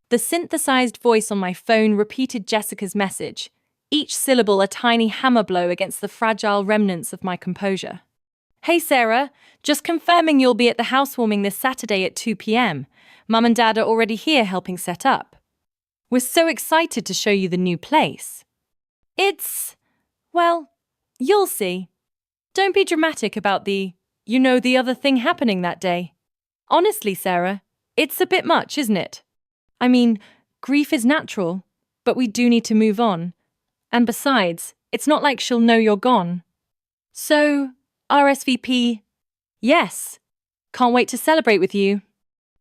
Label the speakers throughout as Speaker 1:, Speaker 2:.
Speaker 1: The synthesized voice on my phone repeated Jessica's message, each syllable a tiny hammer blow against the fragile remnants of my composure. Hey Sarah, just confirming you'll be at the housewarming this Saturday at 2 p.m. Mum and Dad are already here helping set up. We're so excited to show you the new place. Well, you'll see. Don't be dramatic about the other thing happening that day. Honestly, Sarah, it's a bit much, isn't it? I mean, grief is natural, but we do need to move on. And besides, it's not like she'll know you're gone. So, RSVP, yes. Can't wait to celebrate with you.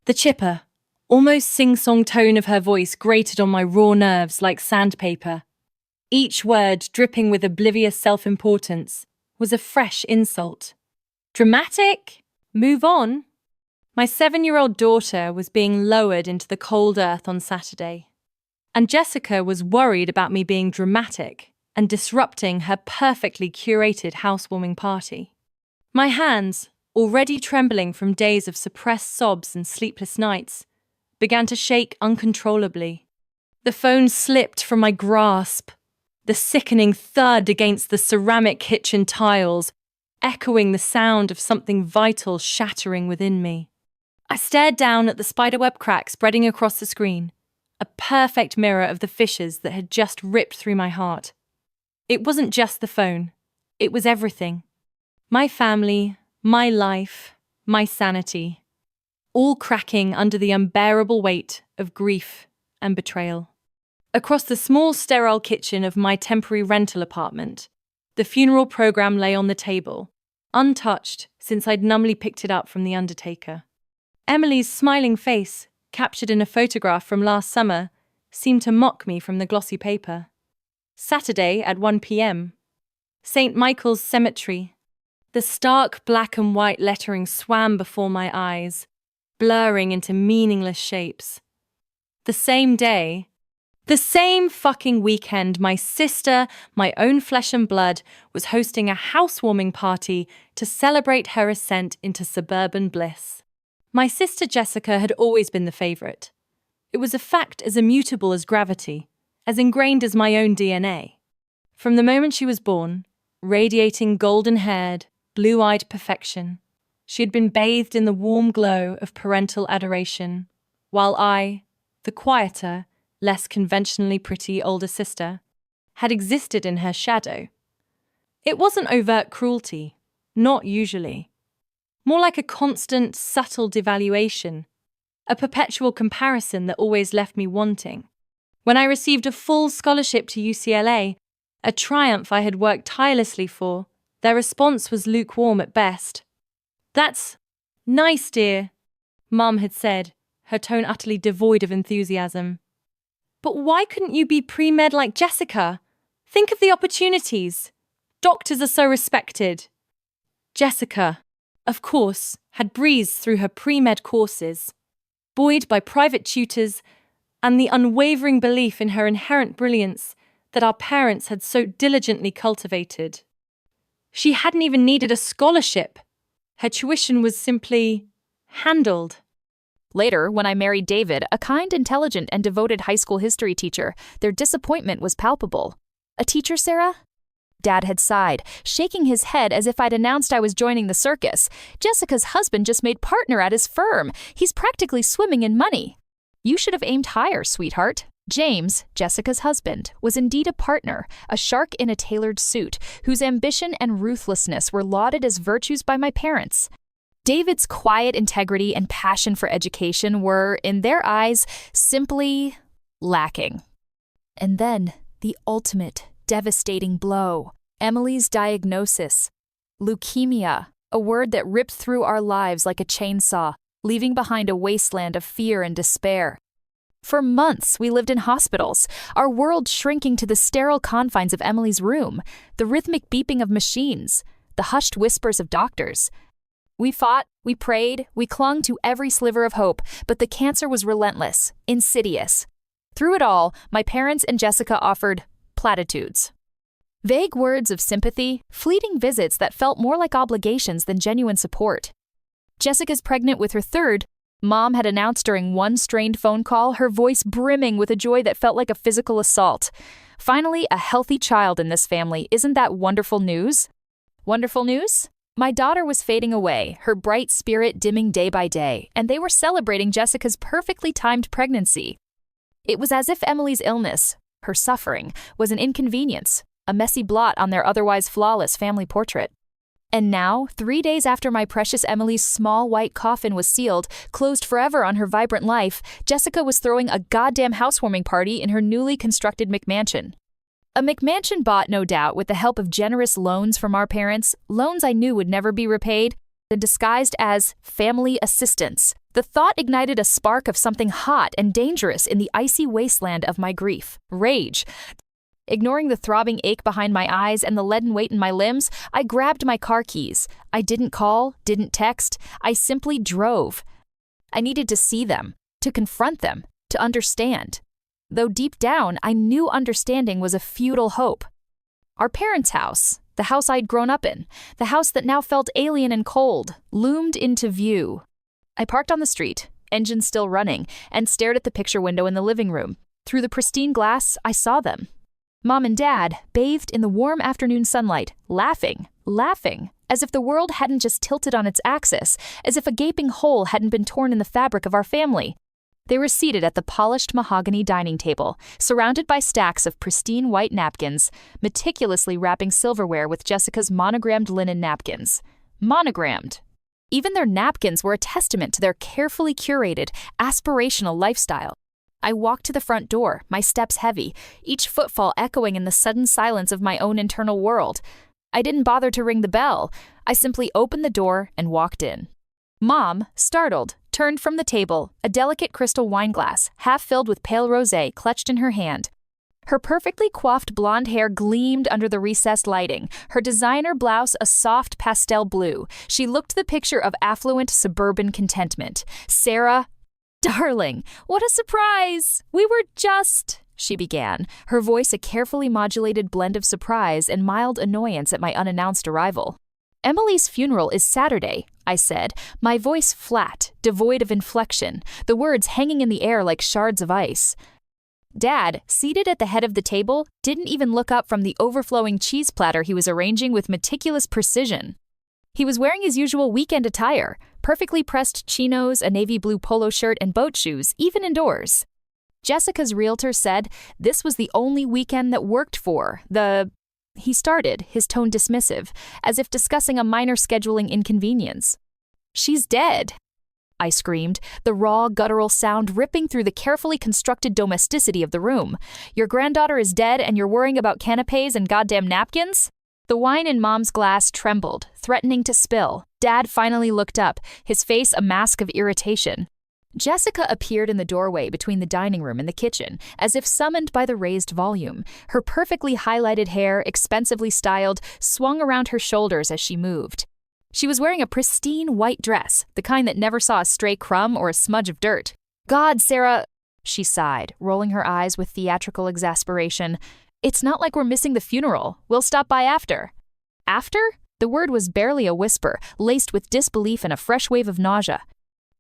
Speaker 1: The chipper, almost sing-song tone of her voice grated on my raw nerves like sandpaper. Each word, dripping with oblivious self-importance, was a fresh insult. Dramatic? Move on. My 7-year-old daughter was being lowered into the cold earth on Saturday, and Jessica was worried about me being dramatic and disrupting her perfectly curated housewarming party. My hands, already trembling from days of suppressed sobs and sleepless nights, began to shake uncontrollably. The phone slipped from my grasp, the sickening thud against the ceramic kitchen tiles, echoing the sound of something vital shattering within me. I stared down at the spiderweb crack spreading across the screen, a perfect mirror of the fissures that had just ripped through my heart. It wasn't just the phone, it was everything. My family, my life, my sanity, all cracking under the unbearable weight of grief and betrayal. Across the small, sterile kitchen of my temporary rental apartment, the funeral program lay on the table, untouched since I'd numbly picked it up from the undertaker. Emily's smiling face, captured in a photograph from last summer, seemed to mock me from the glossy paper. Saturday at 1 p.m. St. Michael's Cemetery. The stark black and white lettering swam before my eyes, blurring into meaningless shapes. The same day, the same fucking weekend, my sister, my own flesh and blood, was hosting a housewarming party to celebrate her ascent into suburban bliss. My sister Jessica had always been the favourite. It was a fact as immutable as gravity, as ingrained as my own DNA. From the moment she was born, radiating golden-haired, blue-eyed perfection, she had been bathed in the warm glow of parental adoration, while I, the quieter, less conventionally pretty older sister, had existed in her shadow. It wasn't overt cruelty, not usually. More like a constant, subtle devaluation, a perpetual comparison that always left me wanting. When I received a full scholarship to UCLA, a triumph I had worked tirelessly for, their response was lukewarm at best. "That's nice, dear," Mum had said, her tone utterly devoid of enthusiasm. "But why couldn't you be pre-med like Jessica? Think of the opportunities. Doctors are so respected." Jessica, of course, had breezed through her pre-med courses, buoyed by private tutors and the unwavering belief in her inherent brilliance that our parents had so diligently cultivated. She hadn't even needed a scholarship. Her tuition was simply handled.
Speaker 2: Later, when I married David, a kind, intelligent, and devoted high school history teacher, their disappointment was palpable. "A teacher, Sarah?" Dad had sighed, shaking his head as if I'd announced I was joining the circus. "Jessica's husband just made partner at his firm. He's practically swimming in money." "You should have aimed higher, sweetheart." James, Jessica's husband, was indeed a partner, a shark in a tailored suit, whose ambition and ruthlessness were lauded as virtues by my parents. David's quiet integrity and passion for education were, in their eyes, simply lacking. And then, the ultimate, devastating blow. Emily's diagnosis. Leukemia, a word that ripped through our lives like a chainsaw, leaving behind a wasteland of fear and despair. For months, we lived in hospitals, our world shrinking to the sterile confines of Emily's room, the rhythmic beeping of machines, the hushed whispers of doctors. We fought, we prayed, we clung to every sliver of hope, but the cancer was relentless, insidious. Through it all, my parents and Jessica offered platitudes. Vague words of sympathy, fleeting visits that felt more like obligations than genuine support. "Jessica's pregnant with her third. Mom had announced during one strained phone call, her voice brimming with a joy that felt like a physical assault. Finally, a healthy child in this family. Isn't that wonderful news? Wonderful news? My daughter was fading away, her bright spirit dimming day by day, and they were celebrating Jessica's perfectly timed pregnancy. It was as if Emily's illness, her suffering, was an inconvenience, a messy blot on their otherwise flawless family portrait. And now, 3 days after my precious Emily's small white coffin was sealed, closed forever on her vibrant life, Jessica was throwing a goddamn housewarming party in her newly constructed McMansion. A McMansion bought, no doubt, with the help of generous loans from our parents, loans I knew would never be repaid, and disguised as family assistance. The thought ignited a spark of something hot and dangerous in the icy wasteland of my grief. Rage. Ignoring the throbbing ache behind my eyes and the leaden weight in my limbs, I grabbed my car keys. I didn't call, didn't text. I simply drove. I needed to see them, to confront them, to understand. Though deep down, I knew understanding was a futile hope. Our parents' house, the house I'd grown up in, the house that now felt alien and cold, loomed into view. I parked on the street, engine still running, and stared at the picture window in the living room. Through the pristine glass, I saw them. Mom and Dad, bathed in the warm afternoon sunlight, laughing, as if the world hadn't just tilted on its axis, as if a gaping hole hadn't been torn in the fabric of our family. They were seated at the polished mahogany dining table, surrounded by stacks of pristine white napkins, meticulously wrapping silverware with Jessica's monogrammed linen napkins. Monogrammed. Even their napkins were a testament to their carefully curated, aspirational lifestyle. I walked to the front door, my steps heavy, each footfall echoing in the sudden silence of my own internal world. I didn't bother to ring the bell. I simply opened the door and walked in. Mom, startled, turned from the table, a delicate crystal wine glass, half filled with pale rosé, clutched in her hand. Her perfectly coiffed blonde hair gleamed under the recessed lighting, her designer blouse a soft pastel blue. She looked the picture of affluent suburban contentment. Sarah, darling, what a surprise! We were just... she began, her voice a carefully modulated blend of surprise and mild annoyance at my unannounced arrival. Emily's funeral is Saturday, I said, my voice flat, devoid of inflection, the words hanging in the air like shards of ice. Dad, seated at the head of the table, didn't even look up from the overflowing cheese platter he was arranging with meticulous precision. He was wearing his usual weekend attire, perfectly pressed chinos, a navy blue polo shirt, and boat shoes, even indoors. Jessica's realtor said this was the only weekend that worked for the... He started, his tone dismissive, as if discussing a minor scheduling inconvenience. She's dead, I screamed, the raw, guttural sound ripping through the carefully constructed domesticity of the room. Your granddaughter is dead and you're worrying about canapes and goddamn napkins? The wine in Mom's glass trembled, threatening to spill. Dad finally looked up, his face a mask of irritation. Jessica appeared in the doorway between the dining room and the kitchen, as if summoned by the raised volume. Her perfectly highlighted hair, expensively styled, swung around her shoulders as she moved. She was wearing a pristine white dress, the kind that never saw a stray crumb or a smudge of dirt. God, Sarah, she sighed, rolling her eyes with theatrical exasperation. It's not like we're missing the funeral. We'll stop by after. After? The word was barely a whisper, laced with disbelief and a fresh wave of nausea.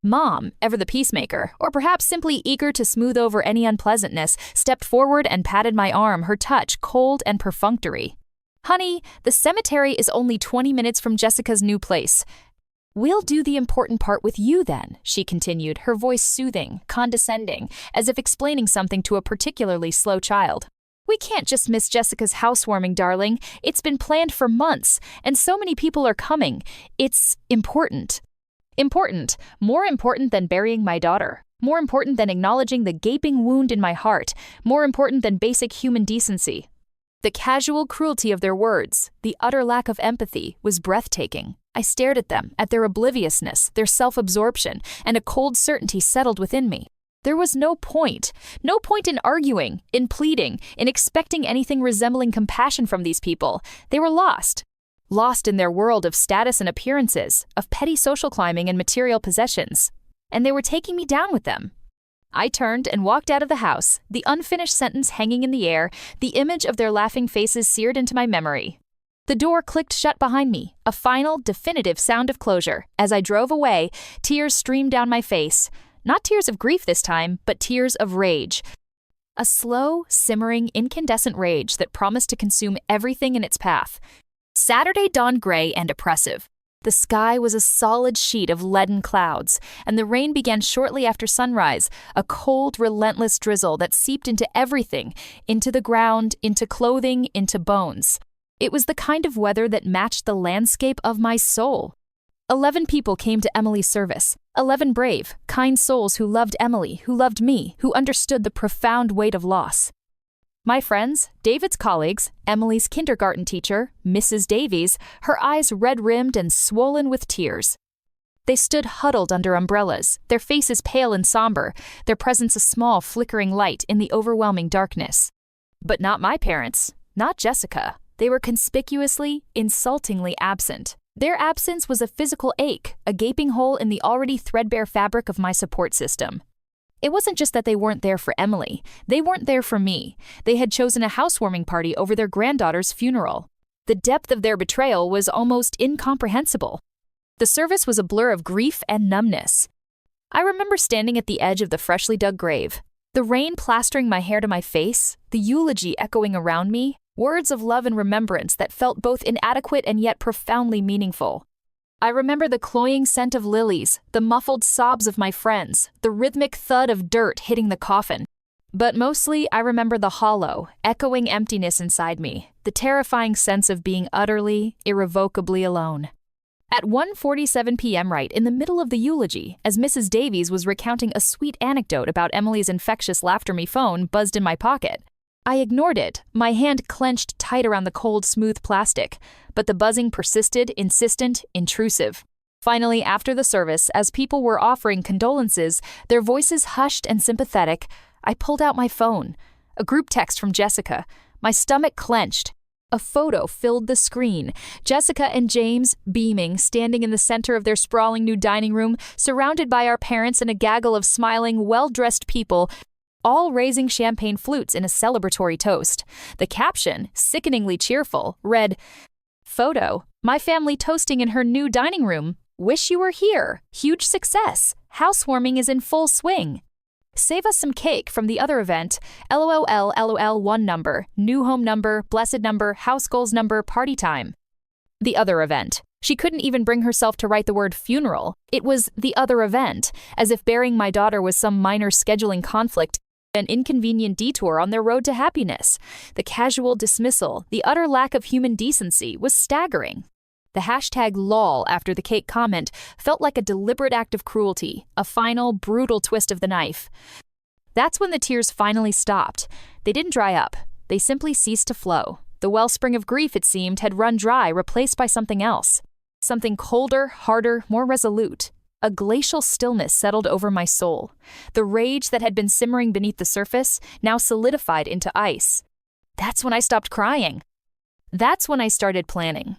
Speaker 2: Mom, ever the peacemaker, or perhaps simply eager to smooth over any unpleasantness, stepped forward and patted my arm, her touch cold and perfunctory. Honey, the cemetery is only 20 minutes from Jessica's new place. We'll do the important part with you then, she continued, her voice soothing, condescending, as if explaining something to a particularly slow child. We can't just miss Jessica's housewarming, darling. It's been planned for months, and so many people are coming. It's important. Important. More important than burying my daughter. More important than acknowledging the gaping wound in my heart. More important than basic human decency. The casual cruelty of their words, the utter lack of empathy, was breathtaking. I stared at them, at their obliviousness, their self-absorption, and a cold certainty settled within me. There was no point in arguing, in pleading, in expecting anything resembling compassion from these people. They were lost. Lost in their world of status and appearances, of petty social climbing and material possessions. And they were taking me down with them. I turned and walked out of the house, the unfinished sentence hanging in the air, the image of their laughing faces seared into my memory. The door clicked shut behind me, a final, definitive sound of closure. As I drove away, tears streamed down my face. Not tears of grief this time, but tears of rage. A slow, simmering, incandescent rage that promised to consume everything in its path. Saturday dawned gray and oppressive. The sky was a solid sheet of leaden clouds, and the rain began shortly after sunrise, a cold, relentless drizzle that seeped into everything, into the ground, into clothing, into bones. It was the kind of weather that matched the landscape of my soul. 11 people came to Emily's service. 11 brave, kind souls who loved Emily, who loved me, who understood the profound weight of loss. My friends, David's colleagues, Emily's kindergarten teacher, Mrs. Davies, her eyes red-rimmed and swollen with tears. They stood huddled under umbrellas, their faces pale and somber, their presence a small, flickering light in the overwhelming darkness. But not my parents, not Jessica. They were conspicuously, insultingly absent. Their absence was a physical ache, a gaping hole in the already threadbare fabric of my support system. It wasn't just that they weren't there for Emily. They weren't there for me. They had chosen a housewarming party over their granddaughter's funeral. The depth of their betrayal was almost incomprehensible. The service was a blur of grief and numbness. I remember standing at the edge of the freshly dug grave, the rain plastering my hair to my face, the eulogy echoing around me, words of love and remembrance that felt both inadequate and yet profoundly meaningful. I remember the cloying scent of lilies, the muffled sobs of my friends, the rhythmic thud of dirt hitting the coffin. But mostly, I remember the hollow, echoing emptiness inside me, the terrifying sense of being utterly, irrevocably alone. At 1:47 p.m. right in the middle of the eulogy, as Mrs. Davies was recounting a sweet anecdote about Emily's infectious laughter-me phone buzzed in my pocket, I ignored it, my hand clenched tight around the cold, smooth plastic, but the buzzing persisted, insistent, intrusive. Finally, after the service, as people were offering condolences, their voices hushed and sympathetic, I pulled out my phone. A group text from Jessica. My stomach clenched. A photo filled the screen. Jessica and James, beaming, standing in the center of their sprawling new dining room, surrounded by our parents and a gaggle of smiling, well-dressed people, all raising champagne flutes in a celebratory toast. The caption, sickeningly cheerful, read, "Photo, my family toasting in her new dining room. Wish you were here. Huge success. Housewarming is in full swing. Save us some cake from the other event. LOL, LOL, one number, new home number, blessed number, house goals number, party time." The other event. She couldn't even bring herself to write the word funeral. It was the other event, as if burying my daughter was some minor scheduling conflict, an inconvenient detour on their road to happiness. The casual dismissal, the utter lack of human decency was staggering. The hashtag lol after the cake comment felt like a deliberate act of cruelty, a final, brutal twist of the knife. That's when the tears finally stopped. They didn't dry up. They simply ceased to flow. The wellspring of grief, it seemed, had run dry, replaced by something else. Something colder, harder, more resolute. A glacial stillness settled over my soul. The rage that had been simmering beneath the surface now solidified into ice. That's when I stopped crying. That's when I started planning.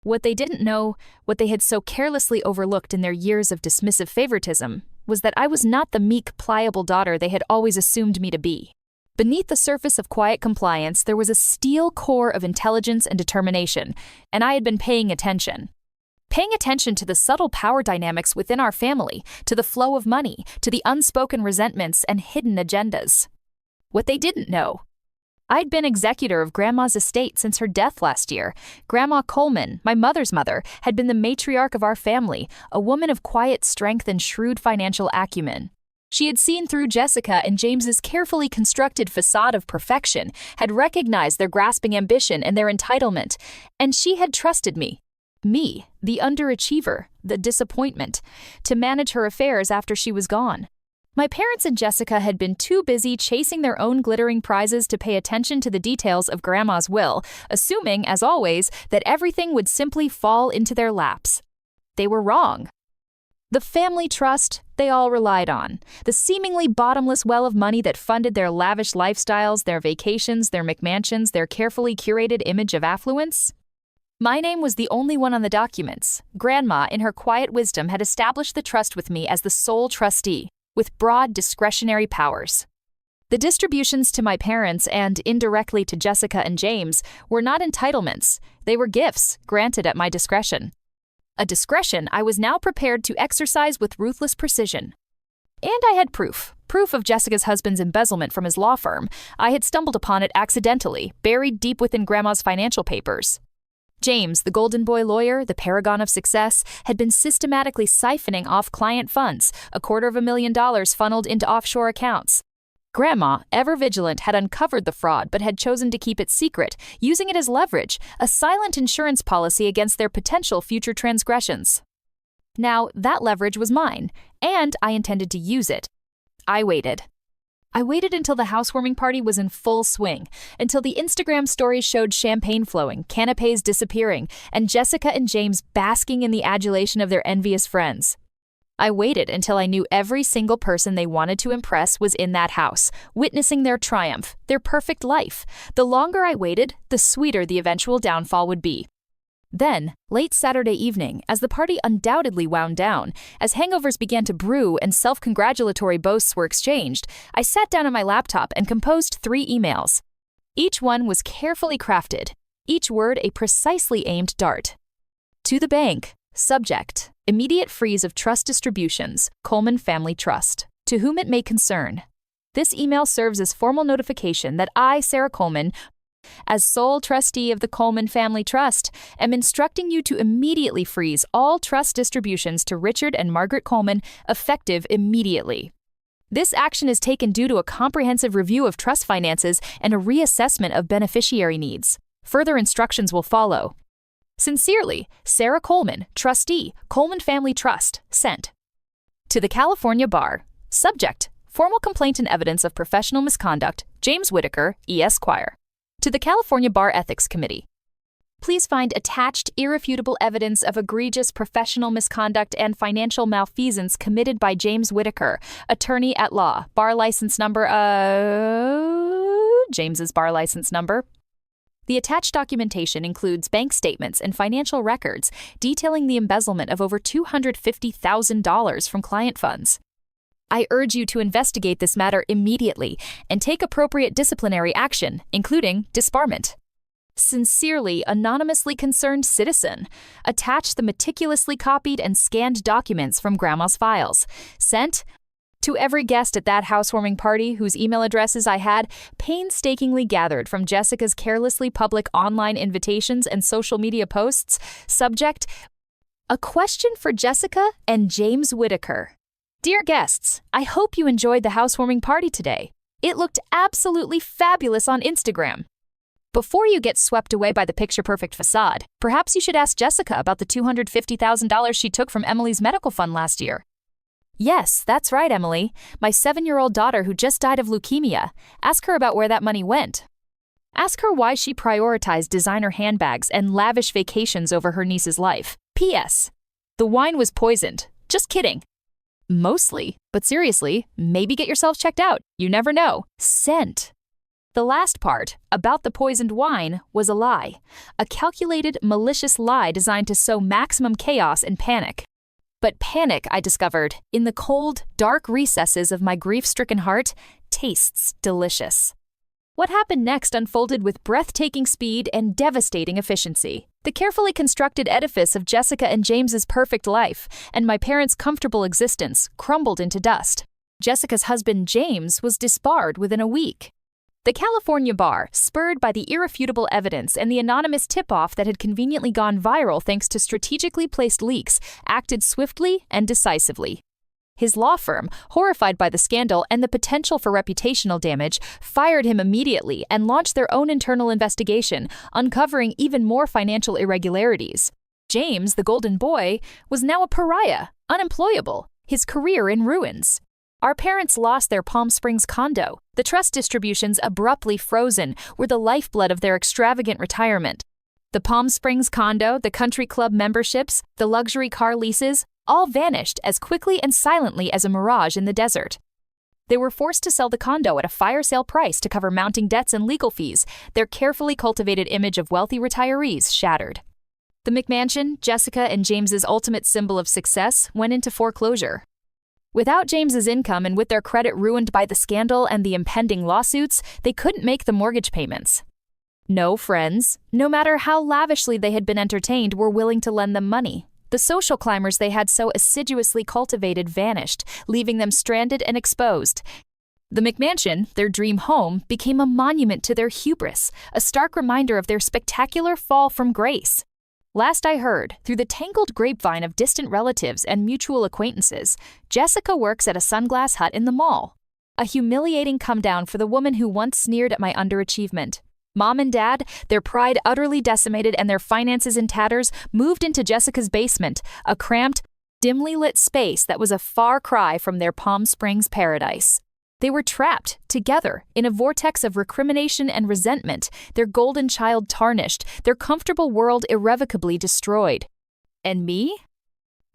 Speaker 2: What they didn't know, what they had so carelessly overlooked in their years of dismissive favoritism, was that I was not the meek, pliable daughter they had always assumed me to be. Beneath the surface of quiet compliance, there was a steel core of intelligence and determination, and I had been paying attention. Paying attention to the subtle power dynamics within our family, to the flow of money, to the unspoken resentments and hidden agendas. What they didn't know. I'd been executor of Grandma's estate since her death last year. Grandma Coleman, my mother's mother, had been the matriarch of our family, a woman of quiet strength and shrewd financial acumen. She had seen through Jessica and James's carefully constructed facade of perfection, had recognized their grasping ambition and their entitlement, and she had trusted me, the underachiever, the disappointment, to manage her affairs after she was gone. My parents and Jessica had been too busy chasing their own glittering prizes to pay attention to the details of Grandma's will, assuming, as always, that everything would simply fall into their laps. They were wrong. The family trust they all relied on, the seemingly bottomless well of money that funded their lavish lifestyles, their vacations, their McMansions, their carefully curated image of affluence. My name was the only one on the documents. Grandma, in her quiet wisdom, had established the trust with me as the sole trustee, with broad discretionary powers. The distributions to my parents and indirectly to Jessica and James were not entitlements, they were gifts granted at my discretion. A discretion I was now prepared to exercise with ruthless precision. And I had proof of Jessica's husband's embezzlement from his law firm. I had stumbled upon it accidentally, buried deep within Grandma's financial papers. James, the golden boy lawyer, the paragon of success, had been systematically siphoning off client funds, $250,000 funneled into offshore accounts. Grandma, ever vigilant, had uncovered the fraud but had chosen to keep it secret, using it as leverage, a silent insurance policy against their potential future transgressions. Now, that leverage was mine, and I intended to use it. I waited. I waited until the housewarming party was in full swing, until the Instagram stories showed champagne flowing, canapes disappearing, and Jessica and James basking in the adulation of their envious friends. I waited until I knew every single person they wanted to impress was in that house, witnessing their triumph, their perfect life. The longer I waited, the sweeter the eventual downfall would be. Then, late Saturday evening, as the party undoubtedly wound down, as hangovers began to brew and self-congratulatory boasts were exchanged, I sat down at my laptop and composed 3 emails. Each one was carefully crafted, each word a precisely aimed dart. To the bank, subject, immediate freeze of trust distributions, Coleman Family Trust, to whom it may concern. This email serves as formal notification that I, Sarah Coleman, as sole trustee of the Coleman Family Trust, am instructing you to immediately freeze all trust distributions to Richard and Margaret Coleman, effective immediately. This action is taken due to a comprehensive review of trust finances and a reassessment of beneficiary needs. Further instructions will follow. Sincerely, Sarah Coleman, trustee, Coleman Family Trust, sent. To the California Bar. Subject, formal complaint and evidence of professional misconduct, James Whitaker, Esquire. To the California Bar Ethics Committee. Please find attached irrefutable evidence of egregious professional misconduct and financial malfeasance committed by James Whitaker, attorney at law, bar license number, James's bar license number. The attached documentation includes bank statements and financial records detailing the embezzlement of over $250,000 from client funds. I urge you to investigate this matter immediately and take appropriate disciplinary action, including disbarment. Sincerely, anonymously concerned citizen. Attach the meticulously copied and scanned documents from Grandma's files. Sent to every guest at that housewarming party whose email addresses I had painstakingly gathered from Jessica's carelessly public online invitations and social media posts. Subject, a question for Jessica and James Whitaker. Dear guests, I hope you enjoyed the housewarming party today. It looked absolutely fabulous on Instagram. Before you get swept away by the picture-perfect facade, perhaps you should ask Jessica about the $250,000 she took from Emily's medical fund last year. Yes, that's right, Emily, my 7-year-old daughter who just died of leukemia. Ask her about where that money went. Ask her why she prioritized designer handbags and lavish vacations over her niece's life. P.S. The wine was poisoned. Just kidding. Mostly, but seriously, maybe get yourself checked out. You never know. Sent. The last part, about the poisoned wine, was a lie. A calculated, malicious lie designed to sow maximum chaos and panic. But panic, I discovered, in the cold, dark recesses of my grief-stricken heart, tastes delicious. What happened next unfolded with breathtaking speed and devastating efficiency. The carefully constructed edifice of Jessica and James's perfect life and my parents' comfortable existence crumbled into dust. Jessica's husband, James, was disbarred within a week. The California Bar, spurred by the irrefutable evidence and the anonymous tip-off that had conveniently gone viral thanks to strategically placed leaks, acted swiftly and decisively. His law firm, horrified by the scandal and the potential for reputational damage, fired him immediately and launched their own internal investigation, uncovering even more financial irregularities. James, the golden boy, was now a pariah, unemployable, his career in ruins. Our parents lost their Palm Springs condo. The trust distributions, abruptly frozen, were the lifeblood of their extravagant retirement. The Palm Springs condo, the country club memberships, the luxury car leases, all vanished as quickly and silently as a mirage in the desert. They were forced to sell the condo at a fire sale price to cover mounting debts and legal fees, their carefully cultivated image of wealthy retirees shattered. The McMansion, Jessica and James's ultimate symbol of success, went into foreclosure. Without James's income and with their credit ruined by the scandal and the impending lawsuits, they couldn't make the mortgage payments. No friends, no matter how lavishly they had been entertained, were willing to lend them money. The social climbers they had so assiduously cultivated vanished, leaving them stranded and exposed. The McMansion, their dream home, became a monument to their hubris, a stark reminder of their spectacular fall from grace. Last I heard, through the tangled grapevine of distant relatives and mutual acquaintances, Jessica works at a sunglass hut in the mall. A humiliating come-down for the woman who once sneered at my underachievement. Mom and Dad, their pride utterly decimated and their finances in tatters, moved into Jessica's basement, a cramped, dimly lit space that was a far cry from their Palm Springs paradise. They were trapped, together, in a vortex of recrimination and resentment, their golden child tarnished, their comfortable world irrevocably destroyed. And me?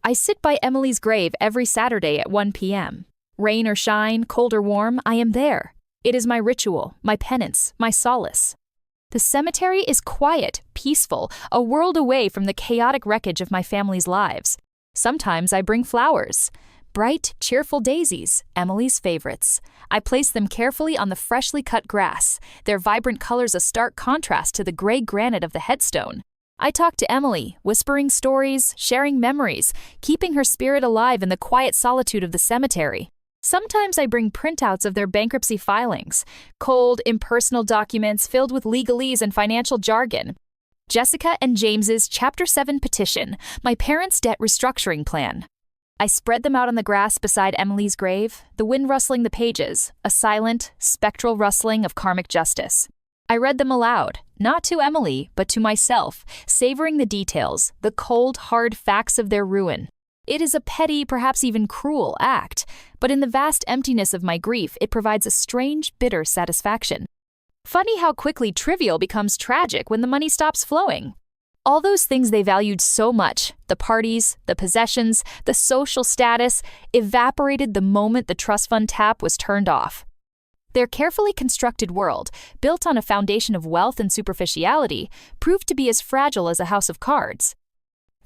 Speaker 2: I sit by Emily's grave every Saturday at 1 p.m. Rain or shine, cold or warm, I am there. It is my ritual, my penance, my solace. The cemetery is quiet, peaceful, a world away from the chaotic wreckage of my family's lives. Sometimes I bring flowers. Bright, cheerful daisies, Emily's favorites. I place them carefully on the freshly cut grass, their vibrant colors a stark contrast to the gray granite of the headstone. I talk to Emily, whispering stories, sharing memories, keeping her spirit alive in the quiet solitude of the cemetery. Sometimes I bring printouts of their bankruptcy filings, cold, impersonal documents filled with legalese and financial jargon. Jessica and James's Chapter 7 petition, my parents' debt restructuring plan. I spread them out on the grass beside Emily's grave, the wind rustling the pages, a silent, spectral rustling of karmic justice. I read them aloud, not to Emily, but to myself, savoring the details, the cold, hard facts of their ruin. It is a petty, perhaps even cruel act, but in the vast emptiness of my grief, it provides a strange, bitter satisfaction. Funny how quickly trivial becomes tragic when the money stops flowing. All those things they valued so much, the parties, the possessions, the social status, evaporated the moment the trust fund tap was turned off. Their carefully constructed world, built on a foundation of wealth and superficiality, proved to be as fragile as a house of cards.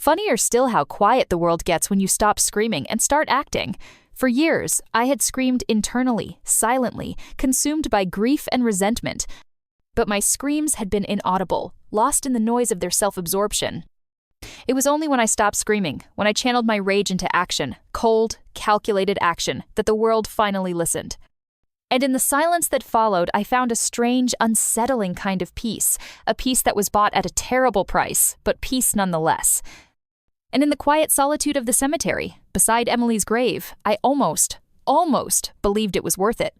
Speaker 2: Funnier still how quiet the world gets when you stop screaming and start acting. For years, I had screamed internally, silently, consumed by grief and resentment. But my screams had been inaudible, lost in the noise of their self-absorption. It was only when I stopped screaming, when I channeled my rage into action, cold, calculated action, that the world finally listened. And in the silence that followed, I found a strange, unsettling kind of peace, a peace that was bought at a terrible price, but peace nonetheless. And in the quiet solitude of the cemetery, beside Emily's grave, I almost believed it was worth it.